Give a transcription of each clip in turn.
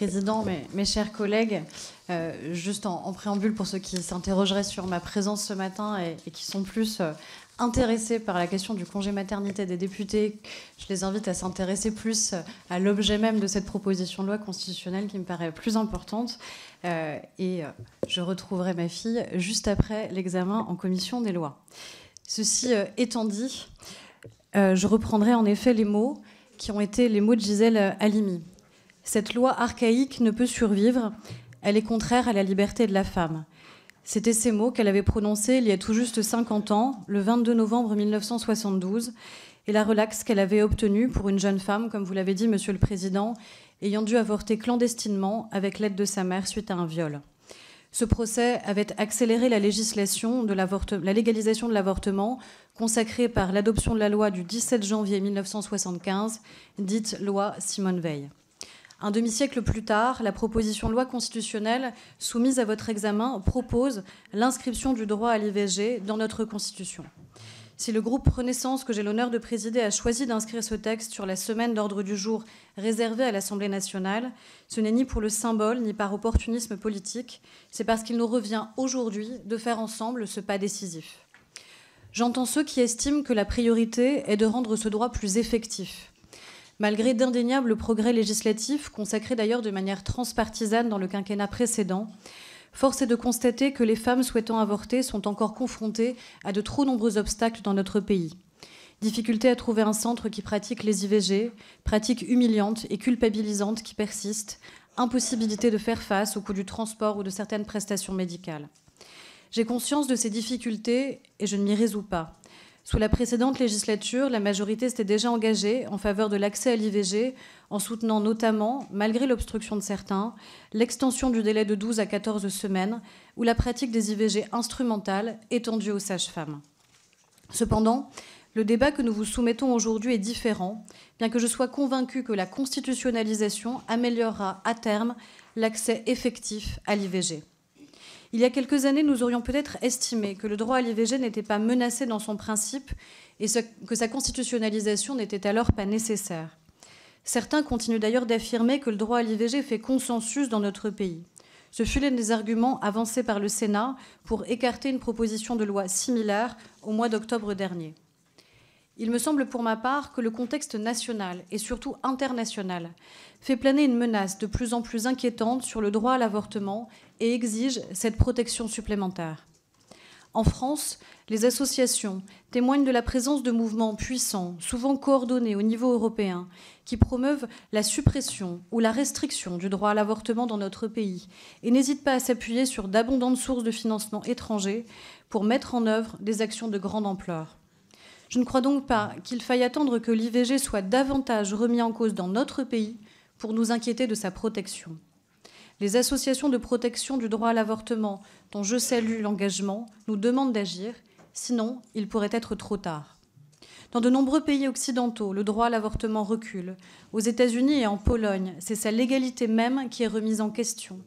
Président, mes chers collègues, juste en préambule pour ceux qui s'interrogeraient sur ma présence ce matin et qui sont plus intéressés par la question du congé maternité des députés, je les invite à s'intéresser plus à l'objet même de cette proposition de loi constitutionnelle qui me paraît plus importante. Et je retrouverai ma fille juste après l'examen en commission des lois. Ceci étant dit, je reprendrai en effet les mots qui ont été les mots de Gisèle Halimi. Cette loi archaïque ne peut survivre, elle est contraire à la liberté de la femme. C'étaient ces mots qu'elle avait prononcés il y a tout juste 50 ans, le 22 novembre 1972, et la relaxe qu'elle avait obtenue pour une jeune femme, comme vous l'avez dit, Monsieur le Président, ayant dû avorter clandestinement avec l'aide de sa mère suite à un viol. Ce procès avait accéléré la légalisation de l'avortement consacrée par l'adoption de la loi du 17 janvier 1975, dite loi Simone Veil. Un demi-siècle plus tard, la proposition de loi constitutionnelle soumise à votre examen propose l'inscription du droit à l'IVG dans notre Constitution. Si le groupe Renaissance, que j'ai l'honneur de présider, a choisi d'inscrire ce texte sur la semaine d'ordre du jour réservée à l'Assemblée nationale, ce n'est ni pour le symbole, ni par opportunisme politique, c'est parce qu'il nous revient aujourd'hui de faire ensemble ce pas décisif. J'entends ceux qui estiment que la priorité est de rendre ce droit plus effectif. Malgré d'indéniables progrès législatifs, consacrés d'ailleurs de manière transpartisane dans le quinquennat précédent, force est de constater que les femmes souhaitant avorter sont encore confrontées à de trop nombreux obstacles dans notre pays. Difficulté à trouver un centre qui pratique les IVG, pratiques humiliantes et culpabilisantes qui persistent, impossibilité de faire face au coût du transport ou de certaines prestations médicales. J'ai conscience de ces difficultés et je ne m'y résous pas. Sous la précédente législature, la majorité s'était déjà engagée en faveur de l'accès à l'IVG en soutenant notamment, malgré l'obstruction de certains, l'extension du délai de 12 à 14 semaines ou la pratique des IVG instrumentales étendue aux sages-femmes. Cependant, le débat que nous vous soumettons aujourd'hui est différent, bien que je sois convaincue que la constitutionnalisation améliorera à terme l'accès effectif à l'IVG. Il y a quelques années, nous aurions peut-être estimé que le droit à l'IVG n'était pas menacé dans son principe et que sa constitutionnalisation n'était alors pas nécessaire. Certains continuent d'ailleurs d'affirmer que le droit à l'IVG fait consensus dans notre pays. Ce fut l'un des arguments avancés par le Sénat pour écarter une proposition de loi similaire au mois d'octobre dernier. Il me semble pour ma part que le contexte national et surtout international fait planer une menace de plus en plus inquiétante sur le droit à l'avortement et exige cette protection supplémentaire. En France, les associations témoignent de la présence de mouvements puissants, souvent coordonnés au niveau européen, qui promeuvent la suppression ou la restriction du droit à l'avortement dans notre pays et n'hésitent pas à s'appuyer sur d'abondantes sources de financement étrangers pour mettre en œuvre des actions de grande ampleur. Je ne crois donc pas qu'il faille attendre que l'IVG soit davantage remis en cause dans notre pays pour nous inquiéter de sa protection. Les associations de protection du droit à l'avortement, dont je salue l'engagement, nous demandent d'agir, sinon il pourrait être trop tard. Dans de nombreux pays occidentaux, le droit à l'avortement recule. Aux États-Unis et en Pologne, c'est sa légalité même qui est remise en question.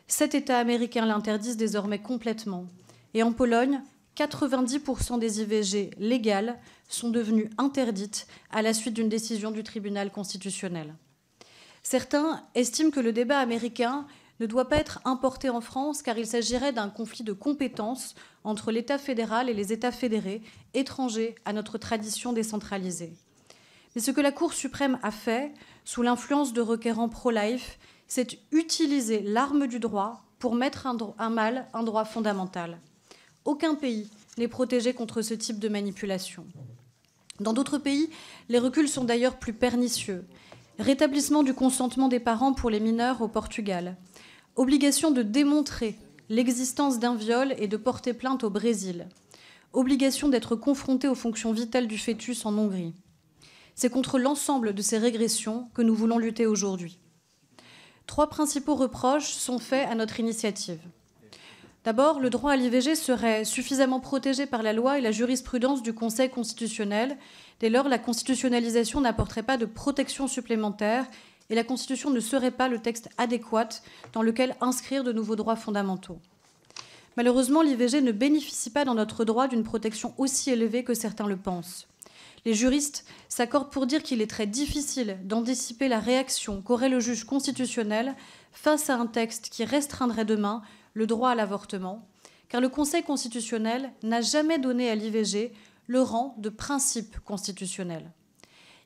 7 États américains l'interdisent désormais complètement. Et en Pologne, 90% des IVG légales sont devenues interdites à la suite d'une décision du tribunal constitutionnel. Certains estiment que le débat américain ne doit pas être importé en France car il s'agirait d'un conflit de compétences entre l'État fédéral et les États fédérés, étrangers à notre tradition décentralisée. Mais ce que la Cour suprême a fait, sous l'influence de requérants pro-life, c'est utiliser l'arme du droit pour mettre à mal un droit fondamental. Aucun pays n'est protégé contre ce type de manipulation. Dans d'autres pays, les reculs sont d'ailleurs plus pernicieux. Rétablissement du consentement des parents pour les mineurs au Portugal. Obligation de démontrer l'existence d'un viol et de porter plainte au Brésil. Obligation d'être confronté aux fonctions vitales du fœtus en Hongrie. C'est contre l'ensemble de ces régressions que nous voulons lutter aujourd'hui. 3 principaux reproches sont faits à notre initiative. D'abord, le droit à l'IVG serait suffisamment protégé par la loi et la jurisprudence du Conseil constitutionnel. Dès lors, la constitutionnalisation n'apporterait pas de protection supplémentaire et la Constitution ne serait pas le texte adéquat dans lequel inscrire de nouveaux droits fondamentaux. Malheureusement, l'IVG ne bénéficie pas dans notre droit d'une protection aussi élevée que certains le pensent. Les juristes s'accordent pour dire qu'il est très difficile d'anticiper la réaction qu'aurait le juge constitutionnel face à un texte qui restreindrait demain le droit à l'avortement, car le Conseil constitutionnel n'a jamais donné à l'IVG le rang de principe constitutionnel.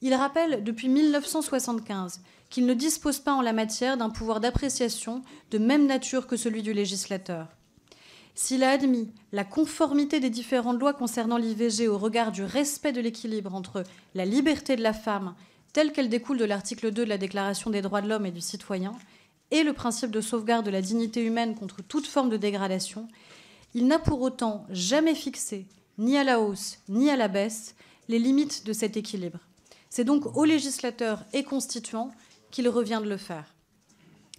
Il rappelle depuis 1975 qu'il ne dispose pas en la matière d'un pouvoir d'appréciation de même nature que celui du législateur. S'il a admis la conformité des différentes lois concernant l'IVG au regard du respect de l'équilibre entre la liberté de la femme, telle qu'elle découle de l'article 2 de la Déclaration des droits de l'homme et du citoyen, et le principe de sauvegarde de la dignité humaine contre toute forme de dégradation, il n'a pour autant jamais fixé, ni à la hausse ni à la baisse, les limites de cet équilibre. C'est donc aux législateurs et constituants qu'il revient de le faire.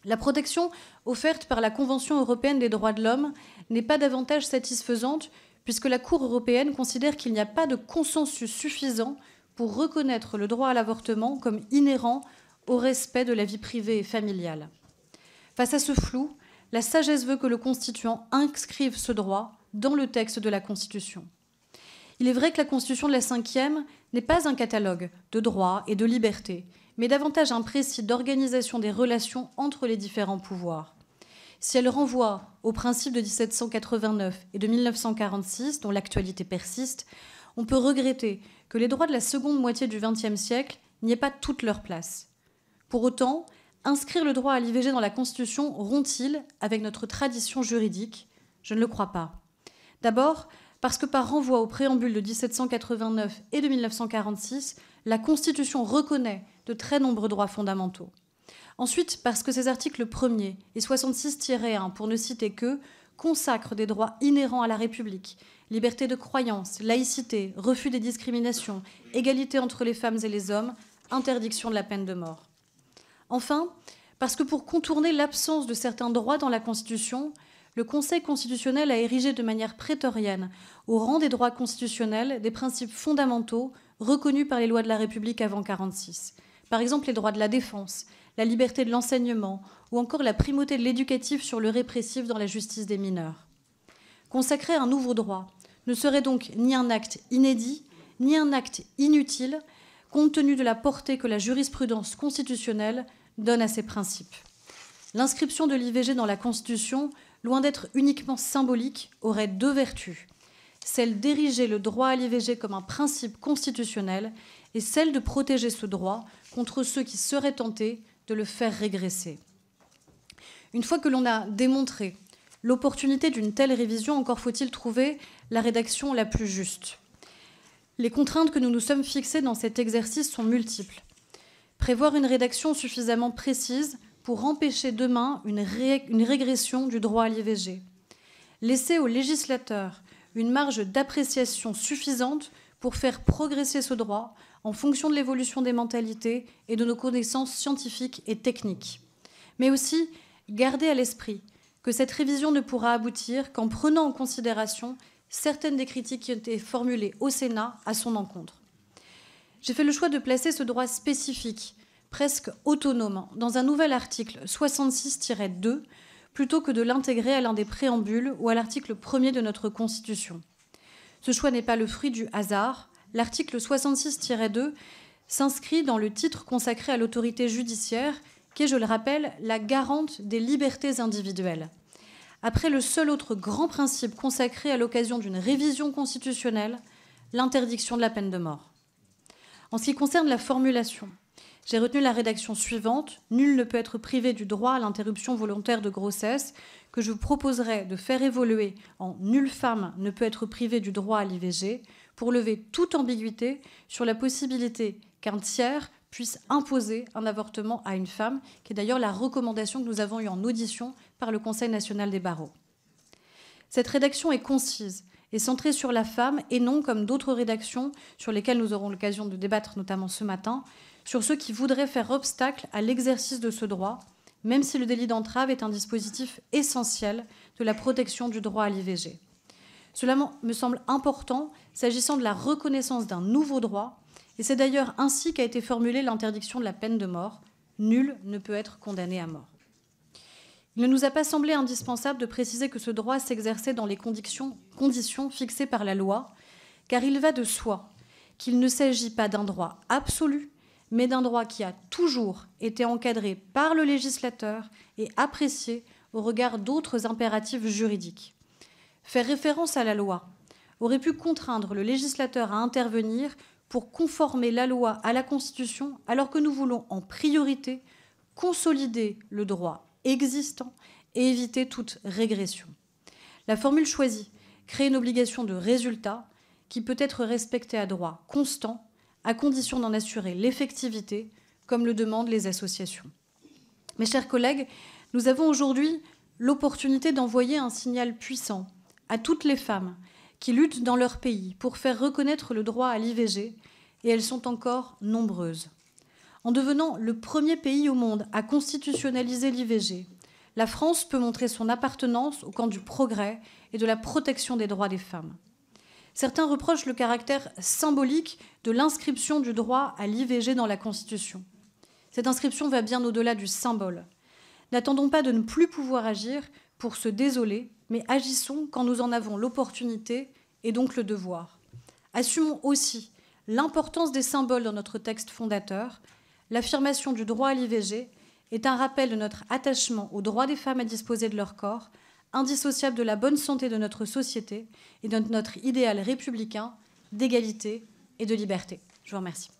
La protection offerte par la Convention européenne des droits de l'homme n'est pas davantage satisfaisante puisque la Cour européenne considère qu'il n'y a pas de consensus suffisant pour reconnaître le droit à l'avortement comme inhérent au respect de la vie privée et familiale. Face à ce flou, la sagesse veut que le constituant inscrive ce droit dans le texte de la Constitution. Il est vrai que la Constitution de la 5e n'est pas un catalogue de droits et de libertés, mais davantage un précis d'organisation des relations entre les différents pouvoirs. Si elle renvoie aux principes de 1789 et de 1946, dont l'actualité persiste, on peut regretter que les droits de la seconde moitié du XXe siècle n'y aient pas toute leur place. Pour autant, inscrire le droit à l'IVG dans la Constitution rompt-il avec notre tradition juridique ? Je ne le crois pas. D'abord, parce que par renvoi au préambule de 1789 et de 1946, la Constitution reconnaît de très nombreux droits fondamentaux. Ensuite, parce que ces articles 1er et 66-1, pour ne citer que, consacrent des droits inhérents à la République, liberté de croyance, laïcité, refus des discriminations, égalité entre les femmes et les hommes, interdiction de la peine de mort. Enfin, parce que pour contourner l'absence de certains droits dans la Constitution, le Conseil constitutionnel a érigé de manière prétorienne, au rang des droits constitutionnels, des principes fondamentaux reconnus par les lois de la République avant 1946. Par exemple, les droits de la défense, la liberté de l'enseignement ou encore la primauté de l'éducatif sur le répressif dans la justice des mineurs. Consacrer un nouveau droit ne serait donc ni un acte inédit, ni un acte inutile, compte tenu de la portée que la jurisprudence constitutionnelle donne à ces principes. L'inscription de l'IVG dans la Constitution, loin d'être uniquement symbolique, aurait deux vertus. Celle d'ériger le droit à l'IVG comme un principe constitutionnel et celle de protéger ce droit contre ceux qui seraient tentés de le faire régresser. Une fois que l'on a démontré l'opportunité d'une telle révision, encore faut-il trouver la rédaction la plus juste. Les contraintes que nous nous sommes fixées dans cet exercice sont multiples. Prévoir une rédaction suffisamment précise pour empêcher demain une régression du droit à l'IVG. Laisser aux législateurs une marge d'appréciation suffisante pour faire progresser ce droit en fonction de l'évolution des mentalités et de nos connaissances scientifiques et techniques. Mais aussi garder à l'esprit que cette révision ne pourra aboutir qu'en prenant en considération certaines des critiques qui ont été formulées au Sénat à son encontre. J'ai fait le choix de placer ce droit spécifique, presque autonome, dans un nouvel article 66-2, plutôt que de l'intégrer à l'un des préambules ou à l'article 1er de notre Constitution. Ce choix n'est pas le fruit du hasard. L'article 66-2 s'inscrit dans le titre consacré à l'autorité judiciaire, qui est, je le rappelle, la garante des libertés individuelles. Après le seul autre grand principe consacré à l'occasion d'une révision constitutionnelle, l'interdiction de la peine de mort. En ce qui concerne la formulation, j'ai retenu la rédaction suivante. Nul ne peut être privé du droit à l'interruption volontaire de grossesse, que je vous proposerai de faire évoluer en nulle femme ne peut être privée du droit à l'IVG, pour lever toute ambiguïté sur la possibilité qu'un tiers puisse imposer un avortement à une femme, qui est d'ailleurs la recommandation que nous avons eue en audition par le Conseil national des barreaux. Cette rédaction est concise et centrée sur la femme et non, comme d'autres rédactions sur lesquelles nous aurons l'occasion de débattre, notamment ce matin, sur ceux qui voudraient faire obstacle à l'exercice de ce droit, même si le délit d'entrave est un dispositif essentiel de la protection du droit à l'IVG. Cela me semble important s'agissant de la reconnaissance d'un nouveau droit, et c'est d'ailleurs ainsi qu'a été formulée l'interdiction de la peine de mort. Nul ne peut être condamné à mort. Il ne nous a pas semblé indispensable de préciser que ce droit s'exerçait dans les conditions fixées par la loi, car il va de soi qu'il ne s'agit pas d'un droit absolu, mais d'un droit qui a toujours été encadré par le législateur et apprécié au regard d'autres impératifs juridiques. Faire référence à la loi aurait pu contraindre le législateur à intervenir pour conformer la loi à la Constitution, alors que nous voulons en priorité consolider le droit existant et éviter toute régression. La formule choisie crée une obligation de résultat qui peut être respectée à droit constant, à condition d'en assurer l'effectivité, comme le demandent les associations. Mes chers collègues, nous avons aujourd'hui l'opportunité d'envoyer un signal puissant à toutes les femmes qui luttent dans leur pays pour faire reconnaître le droit à l'IVG, et elles sont encore nombreuses. En devenant le premier pays au monde à constitutionnaliser l'IVG, la France peut montrer son appartenance au camp du progrès et de la protection des droits des femmes. Certains reprochent le caractère symbolique de l'inscription du droit à l'IVG dans la Constitution. Cette inscription va bien au-delà du symbole. N'attendons pas de ne plus pouvoir agir pour se désoler, mais agissons quand nous en avons l'opportunité et donc le devoir. Assumons aussi l'importance des symboles dans notre texte fondateur. L'affirmation du droit à l'IVG est un rappel de notre attachement au droit des femmes à disposer de leur corps, indissociable de la bonne santé de notre société et de notre idéal républicain d'égalité et de liberté. Je vous remercie.